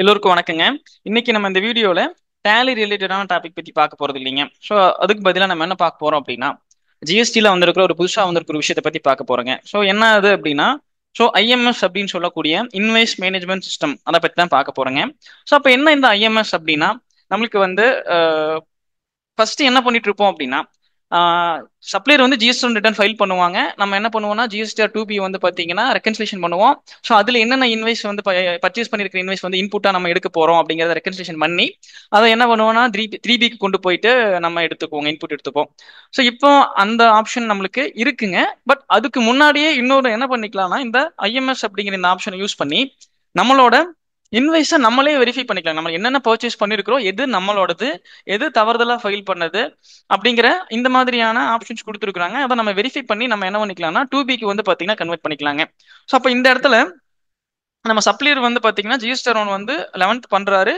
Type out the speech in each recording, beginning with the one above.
எல்லோருக்கும் வணக்கங்க. இன்னைக்கு நம்ம இந்த வீடியோல டேலி ரிலேட்டடான டாபிக் பத்தி பார்க்க போறது இல்லைங்க. ஸோ அதுக்கு பதிலாக நம்ம என்ன பார்க்க போறோம் அப்படின்னா, ஜிஎஸ்டியில் வந்திருக்கிற ஒரு புதுசாக வந்திருக்கிற ஒரு விஷயத்தை பத்தி பார்க்க போறோங்க. ஸோ என்ன அது அப்படின்னா, ஸோ ஐஎம்எஸ் அப்படின்னு சொல்லக்கூடிய இன்வாய்ஸ் மேனேஜ்மெண்ட் சிஸ்டம், அதை பத்தி தான் பார்க்க போறோங்க. ஸோ அப்போ என்ன இந்த ஐஎம்எஸ் அப்படின்னா, நம்மளுக்கு வந்து ஃபர்ஸ்ட் என்ன பண்ணிட்டு இருப்போம் அப்படின்னா, சப்ளையர் வந்து ஜிஎஸ்டி ரிட்டர்ன் ஃபைல் பண்ணுவாங்க. நம்ம என்ன பண்ணுவோம்னா ஜிஎஸ்டிஆர் 2B வந்து பார்த்தீங்கன்னா ரெக்கன்சிலேஷன் பண்ணுவோம். ஸோ அதில் என்னென்ன இன்வைஸ் வந்து பர்ச்சேஸ் பண்ணியிருக்கிற இன்வைஸ் வந்து இன்புட்டாக நம்ம எடுக்க போகிறோம் அப்படிங்கிறத ரெக்கன்சிலேஷன் பண்ணி அதை என்ன பண்ணுவோம்னா 3Bக்கு கொண்டு போயிட்டு நம்ம எடுத்துக்குவோங்க, இன்புட் எடுத்துப்போம். ஸோ இப்போ அந்த ஆப்ஷன் நம்மளுக்கு இருக்குங்க. பட் அதுக்கு முன்னாடியே இன்னொரு என்ன பண்ணிக்கலாம்னா, இந்த ஐஎம்எஸ் அப்படிங்கிற இந்த ஆப்ஷனை யூஸ் பண்ணி நம்மளோட இன்வைஸை நம்மளே வெரிஃபை பண்ணிக்கலாம். நம்ம என்னென்ன பர்ச்சேஸ் பண்ணிருக்கிறோம், எது நம்மளோடது, எது தவறுதலா ஃபைல் பண்ணது அப்படிங்கிற இந்த மாதிரியான ஆப்ஷன்ஸ் கொடுத்துருக்காங்க. அதை நம்ம வெரிஃபை பண்ணி நம்ம என்ன பண்ணிக்கலாம்னா 2Bக்கு வந்து பாத்தீங்கன்னா கன்வெர்ட் பண்ணிக்கலாங்க. ஸோ அப்போ இந்த இடத்துல நம்ம சப்ளையர் வந்து பாத்தீங்கன்னா ஜிஎஸ்டி வந்து 11th பண்றாரு.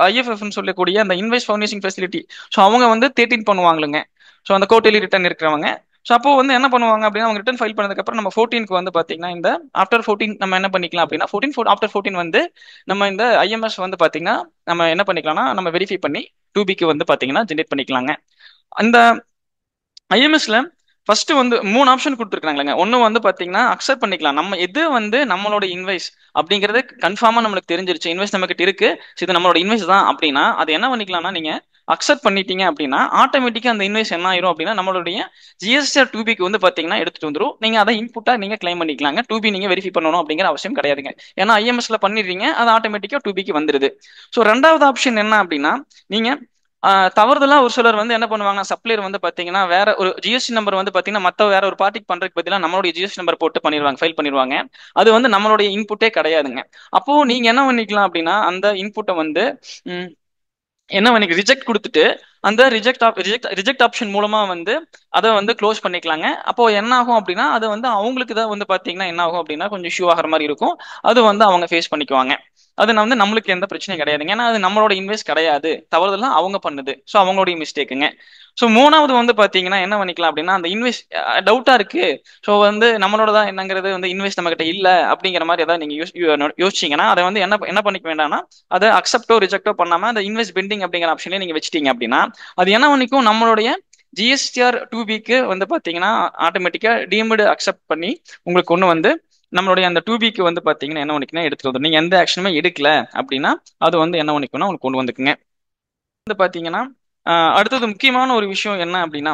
ஐஎஃப்எஃப்னு சொல்லக்கூடிய அந்த இன்வைஸ் ஃபவுண்டேஷன் ஃபெசிலிட்டி, ஸோ அவங்க வந்து 13 பண்ணுவாங்களுங்க. ஸோ அந்த கோட்டலி ரிட்டர்ன் இருக்கிறவங்க. ஸோ அப்போ வந்து என்ன பண்ணுவாங்க அப்படின்னா, அவங்க ரிட்டர்ன் ஃபைல் பண்ணதுக்கப்புறம் நம்ம 14க்கு வந்து பாத்தீங்கன்னா இந்த ஆஃப்டர் 14 நம்ம என்ன பண்ணிக்கலாம் அப்படின்னா 14 வந்து நம்ம இந்த ஐஎம்எஸ் வந்து பாத்தீங்கன்னா நம்ம என்ன பண்ணிக்கலாம்னா நம்ம வெரிஃபை பண்ணி 2Bக்கு வந்து பாத்தீங்கன்னா ஜென்ரேட் பண்ணிக்கலாங்க. அந்த ஐஎம்எஸ்ல ஃபர்ஸ்ட் வந்து 3 ஆப்ஷன் கொடுத்துருக்காங்களேங்க. ஒன்று வந்து பாத்தீங்கன்னா அக்செப்ட் பண்ணிக்கலாம். நம்ம எது வந்து நம்மளோட இன்வைஸ் அப்படிங்கிறது கன்ஃபார்மா நம்மளுக்கு தெரிஞ்சிருச்சு, இன்வைஸ் நம்ம கிட்ட இருக்கு, இது நம்மளோட இன்வைஸ் தான் அப்படின்னா அது என்ன பண்ணிக்கலாம்னா, நீங்க அக்செப்ட் பண்ணிட்டீங்க அப்படின்னா ஆட்டோமேட்டிக்கா அந்த இன்வைஸ் என்ன ஆயிரும் அப்படின்னா நம்மளுடைய ஜிஎஸ்டிஆர் 2Bக்கு வந்து பாத்தீங்கன்னா எடுத்துட்டு வந்துடும். நீங்க அதை இன்புட்டா நீங்க கிளைம் பண்ணிக்கலாங்க. 2B நீங்க வெரிஃபை பண்ணணும் அப்படிங்கிற அவசியம் கிடையாதுங்க. ஏன்னா ஐஎம்எஸ்ல பண்ணிடுறீங்க, அது ஆட்டோமேட்டிக்கா 2Bக்கு வந்துருது. ஸோ ரெண்டாவது ஆப்ஷன் என்ன அப்படின்னா, நீங்க தவறுதலா ஒரு சிலர் வந்து என்ன பண்ணுவாங்க, சப்ளையர் வந்து பாத்தீங்கன்னா வேற ஒரு ஜிஎஸ்டி நம்பர் வந்து பாத்தீங்கன்னா மத்த வேற ஒரு பார்ட்டிக்கு பண்றதுக்கு பதிலாக நம்மளுடைய ஜிஎஸ்டி நம்பர் போட்டு பண்ணிடுவாங்க, ஃபைல் பண்ணிடுவாங்க. அது வந்து நம்மளுடைய இன்புட்டே கிடையாதுங்க. அப்போ நீங்க என்ன பண்ணிக்கலாம் அப்படின்னா, அந்த இன்புட்டை வந்து என்ன பண்ணி ரிஜெக்ட் கொடுத்துட்டு அந்த ரிஜெக்ட் ஆப்ஷன் மூலமா வந்து அதை வந்து க்ளோஸ் பண்ணிக்கலாங்க. அப்போ என்ன ஆகும் அப்படின்னா, அது வந்து அவங்களுக்கு தான் வந்து பாத்தீங்கன்னா என்ன ஆகும் அப்படின்னா கொஞ்சம் இஷ்யூ ஆகிற மாதிரி இருக்கும். அது வந்து அவங்க ஃபேஸ் பண்ணிக்குவாங்க. அது வந்து நம்மளுக்கு எந்த பிரச்சனையும் கிடையாதுங்க. ஏன்னா அது நம்மளோட இன்வெஸ்ட் கிடையாது, தவறுதெல்லாம் அவங்க பண்ணுது. ஸோ அவங்களுடைய மிஸ்டேக்குங்க. ஸோ மூணாவது வந்து பாத்தீங்கன்னா என்ன பண்ணிக்கலாம் அப்படின்னா, அந்த இன்வெஸ்ட் டவுட்டா இருக்கு, ஸோ வந்து நம்மளோட தான் என்னங்கிறது வந்து இன்வெஸ்ட் நம்ம கிட்ட இல்ல அப்படிங்கிற மாதிரி ஏதாவது நீங்க யோசிச்சீங்கன்னா அதை வந்து என்ன என்ன பண்ணிக்க வேண்டாம்னா, அதை அக்செப்டோ ரிஜெக்டோ பண்ணாம அந்த இன்வெஸ்ட் பெண்டிங் அப்படிங்கிற ஆப்ஷன்ல நீங்க வச்சிட்டீங்க அப்படின்னா அது என்ன பண்ணிக்கும், நம்மளுடைய ஜிஎஸ்டிஆர் 2Bக்கு வந்து பாத்தீங்கன்னா ஆட்டோமேட்டிக்கா டீம்டு அக்செப்ட் பண்ணி உங்களுக்கு ஒன்று வந்து நம்மளுடைய அந்த 2Bக்கு வந்து பாத்தீங்கன்னா என்ன பண்ணிக்கணும் எடுத்துட்டு வந்து, நீங்க எந்த ஆக்ஷனுமே எடுக்கல அப்படின்னா அது வந்து என்ன பண்ணிக்கணும் உங்களுக்கு கொண்டு வந்துக்குங்க. வந்து பாத்தீங்கன்னா அடுத்தது முக்கியமான ஒரு விஷயம் என்ன அப்படின்னா,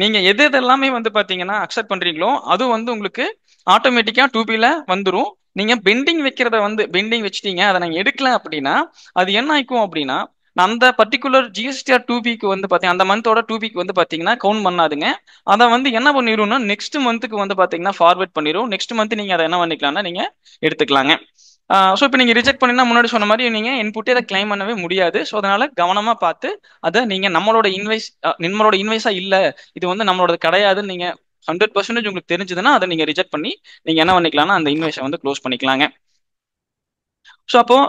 நீங்க எது எல்லாமே வந்து பாத்தீங்கன்னா அக்செப்ட் பண்றீங்களோ அது வந்து உங்களுக்கு ஆட்டோமேட்டிக்கா 2Bல வந்துடும். நீங்க பெண்டிங் வைக்கிறத வந்து பெண்டிங் வச்சுட்டீங்க, அதை நாங்க எடுக்கல அப்படின்னா அது என்ன ஆயிக்கும் அப்படின்னா, அந்த பர்டிகுலர் ஜிஎஸ்டிஆர் 2Bக்கு வந்து பாத்தீங்கன்னா அந்த மந்தோட 2Bக்கு வந்து பாத்தீங்கன்னா கவுண்ட் பண்ணாதுங்க. அதை வந்து என்ன பண்ணிடும்னா நெக்ஸ்ட் மந்த்துக்கு வந்து பாத்தீங்கன்னா ஃபார்வர்ட் பண்ணிடும். நெக்ஸ்ட் மந்த் நீங்க அதை என்ன பண்ணிக்கலாம்னா நீங்க எடுத்துக்கலாங்க. ஸோ இப்போ நீங்க ரிஜெக்ட் பண்ணினா முன்னாடி சொன்ன மாதிரி நீங்க இன்புட்டே அதை கிளைம் பண்ணவே முடியாது. ஸோ அதனால கவனமா பார்த்து அதை நீங்க நம்மளோட இன்வைஸா இல்ல, இது வந்து நம்மளோட கிடையாதுன்னு நீங்க 100% உங்களுக்கு தெரிஞ்சதுன்னா அதை நீங்க ரிஜெக்ட் பண்ணி நீங்க என்ன பண்ணிக்கலாம்னா அந்த இன்வைஸை வந்து க்ளோஸ் பண்ணிக்கலாங்க. ஸோ அப்போ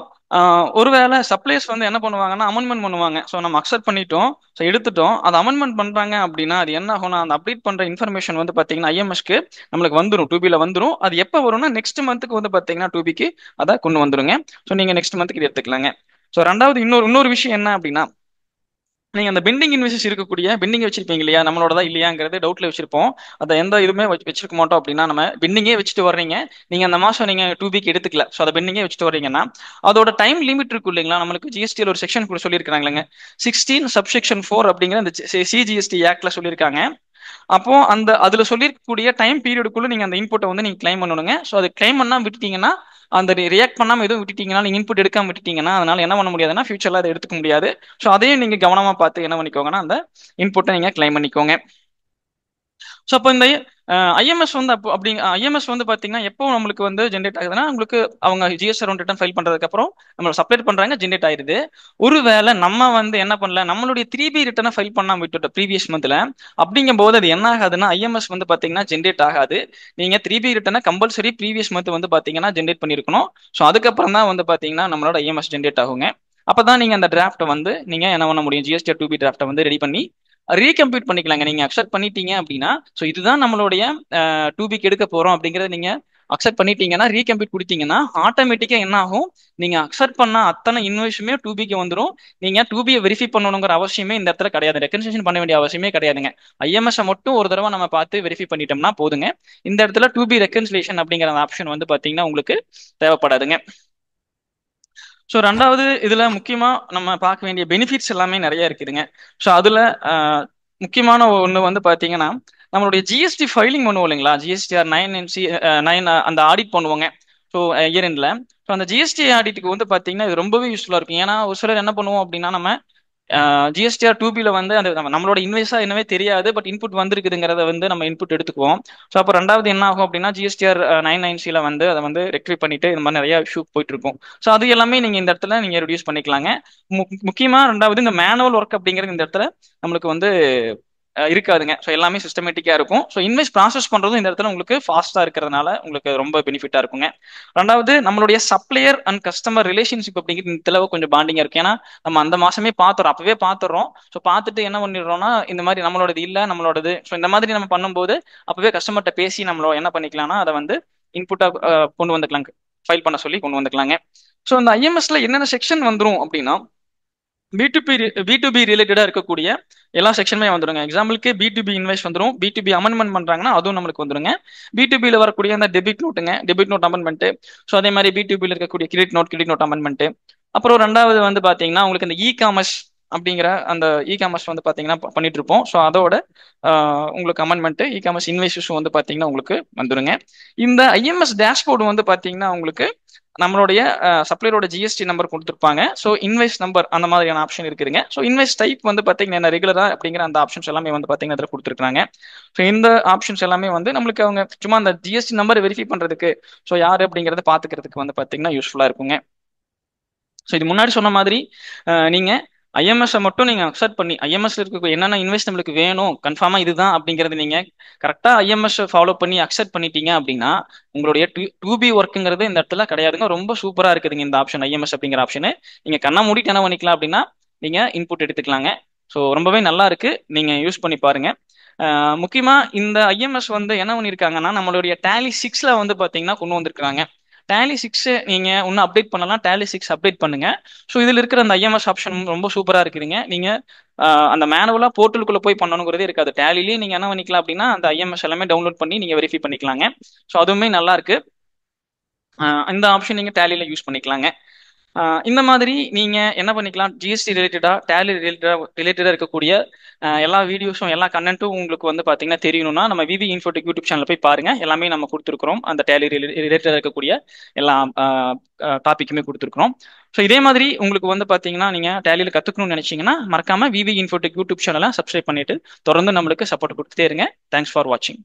ஒருவேளை சப்ளைஸ் வந்து என்ன பண்ணுவாங்கன்னா அமெண்ட்மெண்ட் பண்ணுவாங்க. ஸோ நம்ம அக்செப்ட் பண்ணிட்டோம், ஸோ எடுத்துட்டோம், அது அமெண்ட்மெண்ட் பண்றாங்க அப்படின்னா அது என்ன ஆகும்னா, அந்த அப்டேட் பண்ற இன்ஃபர்மேஷன் வந்து பாத்தீங்கன்னா ஐஎம்எஸ்க்கு நம்மளுக்கு வந்துடும், 2Bல வந்துடும். அது எப்போ வரும்னா நெக்ஸ்ட் மந்த்துக்கு வந்து பாத்தீங்கன்னா 2Bக்கு அதை கொண்டு வந்துருங்க. ஸோ நீங்க நெக்ஸ்ட் மந்த்துக்கு இது எடுத்துக்கலாங்க. ஸோ ரெண்டாவது இன்னொரு விஷயம் என்ன அப்படின்னா, நீங்க அந்த பெண்டிங் இன்வெஸ்டஸ் இருக்கக்கூடிய பெண்டிங் வச்சிருப்பீங்க இல்லையா, நம்மளோட இல்லையாங்கிறது டவுட்ல வச்சிருப்போம். அதை எந்த இதுவுமே வச்சிருக்க மாட்டோம் அப்படின்னா, நம்ம பெண்டிங்கே வச்சுட்டு வர்றீங்க, நீங்க அந்த மாசம் நீங்க 2Bக்கு எடுத்துக்கல, ஸோ அதை பெண்டிங்கே வச்சுட்டு வர்றீங்கன்னா அதோட டைம் லிமிட் இருக்கும் இல்லைங்களா. நம்மளுக்கு ஜிஎஸ்டியில் ஒரு செக்ஷன் கூட சொல்லியிருக்காங்க, 16 சப்செக்ஷன் 4 அப்படிங்கிற அந்த சிஜிஎஸ்டி ஆக்ட்ல சொல்லியிருக்காங்க. அப்போ அந்த அதுல சொல்லிருக்கக்கூடிய டைம் பீரியடுக்குள்ள நீங்க அந்த இன்புட்டை வந்து நீங்க கிளைம் பண்ணணுங்க. ஸோ அது கிளைம் பண்ணா விட்டுட்டீங்கன்னா, அந்த ரியாக்ட் பண்ணாம எதுவும் விட்டுட்டீங்கன்னா, நீங்க இன்புட் எடுக்காம விட்டுட்டீங்கன்னா அதனால என்ன பண்ண முடியாதுன்னா ஃபியூச்சர்ல அதை எடுத்துக்க முடியாது. ஸோ அதையும் நீங்க கவனமா பார்த்து என்ன பண்ணிக்கோங்கன்னா அந்த இன்புட்டை நீங்க கிளைம் பண்ணிக்கோங்க. ஸோ அப்போ இந்த ஐஎம்எஸ் வந்து ஐஎம்எஸ் வந்து பாத்தீங்கன்னா எப்போ நம்மளுக்கு வந்து ஜென்ரேட் ஆகுதுன்னா, உங்களுக்கு அவங்க ஜிஎஸ்டி ரிட்டர்ன் ஃபைல் பண்றதுக்கு அப்புறம் நம்ம சப்மிட் பண்றாங்க, ஜென்ரேட் ஆயிருது. ஒருவேளை நம்ம வந்து என்ன பண்ணல, நம்மளுடைய 3B ரிட்டர்னை ஃபைல் பண்ணாம விட்டுட்டோம் ப்ரீவியஸ் மந்த்ல, அப்படிங்கும் போது அது என்ன ஆகாதுன்னா ஐஎம்எஸ் வந்து பாத்தீங்கன்னா ஜென்ரேட் ஆகாது. நீங்க 3B ரிட்டர்னை கம்பல்சரி ப்ரீவியஸ் மந்த் வந்து பாத்தீங்கன்னா ஜென்ரேட் பண்ணிருக்கணும். ஸோ அதுக்கப்புறம் தான் வந்து பாத்தீங்கன்னா நம்மளோட ஐஎம்எஸ் ஜென்ரேட் ஆகுங்க. அப்பதான் நீங்க அந்த டிராஃப்ட் வந்து நீங்க என்ன பண்ண முடியும், ஜிஎஸ்டி 2B டிராஃப்ட் வந்து ரெடி பண்ணி ரீகம்ப்யூட் பண்ணிக்கலாங்க. நீங்க அக்செப்ட் பண்ணிட்டீங்க அப்படின்னா, ஸோ இதுதான் நம்மளுடைய 2Bக்கு எடுக்க போறோம் அப்படிங்கறத நீங்க அக்செப்ட் பண்ணிட்டீங்கன்னா ரீகம்ப்யூட் கொடுத்தீங்கன்னா ஆட்டோமேட்டிக்கா என்ன ஆகும், நீங்க அக்செப்ட் பண்ண அத்தனை இன்வாய்ஸுமே 2B வந்துடும். நீங்க 2B வெரிஃபை பண்ணணுங்கிற அவசியமே இந்த இடத்துல கிடையாது, ரெக்கன்சிலேஷன் பண்ண வேண்டிய அவசியமே கிடையாதுங்க. ஐஎம்எஸ் மட்டும் ஒரு தடவை நம்ம பார்த்து வெரிஃபை பண்ணிட்டோம்னா போதுங்க. இந்த இடத்துல 2B ரெக்கன்சிலேஷன் அப்படிங்கிற ஆப்ஷன் வந்து பாத்தீங்கன்னா உங்களுக்கு தேவைப்படாதுங்க. ஸோ ரெண்டாவது இதுல முக்கியமா நம்ம பார்க்க வேண்டிய பெனிஃபிட்ஸ் எல்லாமே நிறைய இருக்குதுங்க. ஸோ அதுல முக்கியமான ஒன்று வந்து பாத்தீங்கன்னா நம்மளுடைய ஜிஎஸ்டி ஃபைலிங் பண்ணுவோம் இல்லைங்களா, ஜிஎஸ்டிஆர் 9NC 9 அந்த ஆடிட் பண்ணுவோங்க. ஸோ இயர் எண்ட்ல ஸோ அந்த ஜிஎஸ்டி ஆடிட்டுக்கு வந்து பாத்தீங்கன்னா இது ரொம்பவே யூஸ்ஃபுல்லா இருக்கும். ஏன்னா ஒரு சிலர் என்ன பண்ணுவோம் அப்படின்னா நம்ம ஜிஎஸ்டிஆர் 2B வந்து அந்த நம்மளோட இன்வைஸா என்னவே தெரியாது, பட் இன்புட் வந்திருக்குதுங்கிறத வந்து நம்ம இன்புட் எடுத்துக்குவோம். ஸோ அப்போ ரெண்டாவது என்ன ஆகும் அப்படின்னா ஜிஎஸ்டிஆர் 990 வந்து அதை வந்து ரெக்டிஃபை பண்ணிட்டு இந்த மாதிரி நிறைய இஷ்யூ போயிட்டு இருக்கும். ஸோ அது எல்லாமே நீங்க இந்த இடத்துல நீங்க ரெடியூஸ் பண்ணிக்கலாங்க. முக்கியமா ரெண்டாவது இந்த மேனுவல் ஒர்க் அப்படிங்கிறது இந்த இடத்துல நம்மளுக்கு வந்து இருக்காதுங்க. ஸோ எல்லாமே சிஸ்டமேட்டிக்கா இருக்கும். ஸோ இன்வெஸ்ட் ப்ராசஸ் பண்றதும் இந்த இடத்துல உங்களுக்கு ஃபாஸ்டா இருக்கிறதுனால உங்களுக்கு ரொம்ப பெனிஃபிட்டா இருக்குங்க. ரெண்டாவது நம்மளுடைய சப்ளையர் அண்ட் கஸ்டமர் ரிலேஷன்ஷிப் அப்படிங்கிறது இந்த இடத்துல கொஞ்சம் பாண்டிங்கா இருக்கு. ஏன்னா நம்ம அந்த மாசமே பாத்துறோம், அப்பவே பாத்துறோம். ஸோ பார்த்துட்டு என்ன பண்ணிடுறோம்னா இந்த மாதிரி நம்மளோடது இல்ல நம்மளோடது, ஸோ இந்த மாதிரி நம்ம பண்ணும்போது அப்பவே கஸ்டமர்கிட்ட பேசி நம்மள என்ன பண்ணிக்கலாம்னா அதை வந்து இன்புட்டா கொண்டு வந்துக்கலாங்க, ஃபைல் பண்ண சொல்லி கொண்டு வந்துக்கலாங்க. ஸோ இந்த ஐஎம்எஸ்ல என்னென்ன செக்ஷன் வந்துடும் அப்படின்னா B2B ரிலேட்டடா இருக்கக்கூடிய எல்லா செக்ஷனுமே வந்துருங்க. எக்ஸாம்பிளுக்கு B2B இன்வைஸ் வந்துடும், B2B அமெண்ட்மெண்ட் பண்றாங்கன்னா அதுவும் நம்மளுக்கு வந்துருங்க. B2Bல வரக்கூடிய அந்த டெபிட் நோட்டுங்க, டெபிட் நோட் அமெண்ட்மெண்ட். ஸோ அதே மாதிரி B2Bல இருக்கக்கூடிய கிரெடிட் நோட் அமெண்ட்மெண்ட். அப்புறம் ரெண்டாவது வந்து பாத்தீங்கன்னா உங்களுக்கு இந்த காமர்ஸ் அப்படிங்கிற அந்த காமர்ஸ் வந்து பாத்தீங்கன்னா பண்ணிட்டு இருப்போம். ஸோ அதோட உங்களுக்கு அமெண்ட்மெண்ட் காமர்ஸ் இன்வைஸஸ் வந்து பாத்தீங்கன்னா உங்களுக்கு வந்துருங்க. இந்த ஐஎம்எஸ் டேஷ்போர்டு வந்து பாத்தீங்கன்னா உங்களுக்கு நம்மளுடைய சப்ளையரோட ஜிஎஸ்டி நம்பர் கொடுத்துருப்பாங்க. ஸோ இன்வைஸ் நம்பர் அந்த மாதிரியான ஆப்ஷன் இருக்குதுங்க. ஸோ இன்வைஸ் டைப் வந்து பார்த்தீங்கன்னா ரெகுலரா அப்படிங்கிற அந்த ஆப்ஷன்ஸ் எல்லாமே வந்து பார்த்தீங்கன்னா அதில் கொடுத்துருக்காங்க. ஸோ இந்த ஆப்ஷன்ஸ் எல்லாமே வந்து நம்மளுக்கு அவங்க சும்மா அந்த ஜிஎஸ்டி நம்பர் வெரிஃபை பண்றதுக்கு, ஸோ யார் அப்படிங்கிறத பார்த்துக்கிறதுக்கு வந்து பார்த்தீங்கன்னா யூஸ்ஃபுல்லா இருக்குங்க. ஸோ இது முன்னாடி சொன்ன மாதிரி நீங்க ஐஎம்எஸ் மட்டும் நீங்க அக்செப்ட் பண்ணி ஐஎம்எஸ் இருக்க என்னென்ன இன்வெஸ்ட் நம்மளுக்கு வேணும் கன்ஃபார்மா இதுதான் அப்படிங்கறது நீங்க கரெக்டா ஐஎம்எஸ் ஃபாலோ பண்ணி அக்செப்ட் பண்ணிட்டீங்க அப்படின்னா உங்களுடைய 2B ஒர்க்குங்கிறது இந்த இடத்துல கிடையாதுங்க. ரொம்ப சூப்பரா இருக்குதுங்க இந்த ஆப்ஷன், ஐஎம்எஸ் அப்படிங்கிற ஆப்ஷன். நீங்க கண்ணா மூடிட்டு என்ன பண்ணிக்கலாம் அப்படின்னா நீங்க இன்புட் எடுத்துக்கலாங்க. ஸோ ரொம்பவே நல்லா இருக்கு, நீங்க யூஸ் பண்ணி பாருங்க. முக்கியமா இந்த ஐஎம்எஸ் வந்து என்ன பண்ணிருக்காங்கன்னா நம்மளுடைய டேலி 6ல வந்து பாத்தீங்கன்னா கொண்டு வந்திருக்காங்க. டேலி 6 நீங்க இன்னும் அப்டேட் பண்ணலாம், டேலி 6 அப்டேட் பண்ணுங்க. ஸோ இதுல இருக்கிற அந்த ஐஎம்எஸ் ஆப்ஷன் ரொம்ப சூப்பரா இருக்குதுங்க. நீங்க அந்த மேனுவலா போர்ட்டலுக்குள்ள போய் பண்ணணுங்கிறதே இருக்காது. டேலிலேயே நீங்க என்ன பண்ணிக்கலாம் அப்படின்னா அந்த ஐஎம்எஸ் எல்லாமே டவுன்லோட் பண்ணி நீங்க வெரிஃபை பண்ணிக்கலாங்க. ஸோ அதுவுமே நல்லா இருக்கு. இந்த ஆப்ஷன் நீங்க டேலியில யூஸ் பண்ணிக்கலாங்க. இந்த மாதிரி நீங்க என்ன பண்ணிக்கலாம், ஜிஎஸ்டி ரிலேட்டடா டேலி ரிலேட்டடா இருக்கக்கூடிய எல்லா வீடியோஸும் எல்லா கண்டென்ட்டும் உங்களுக்கு வந்து பாத்தீங்கன்னா தெரியணும்னா நம்ம விவி இன்ஃபோடெக் யூடியூப் சேனல் போய் பாருங்க. எல்லாமே நம்ம கொடுத்துருக்கிறோம், அந்த டேலி ரிலேட்டடா இருக்கக்கூடிய எல்லா டாபிக்குமே கொடுத்துருக்கிறோம். ஸோ இதே மாதிரி உங்களுக்கு வந்து பாத்தீங்கன்னா நீங்க டேலியில கத்துக்கணும்னு நினைச்சீங்கன்னா மறக்காம விவி இன்ஃபோடெக் யூடியூப் சேனலை சப்ஸ்கிரைப் பண்ணிட்டு தொடர்ந்து நம்மளுக்கு சப்போர்ட் கொடுத்துட்டே இருங்க. தேங்க்ஸ் ஃபார் வாட்சிங்.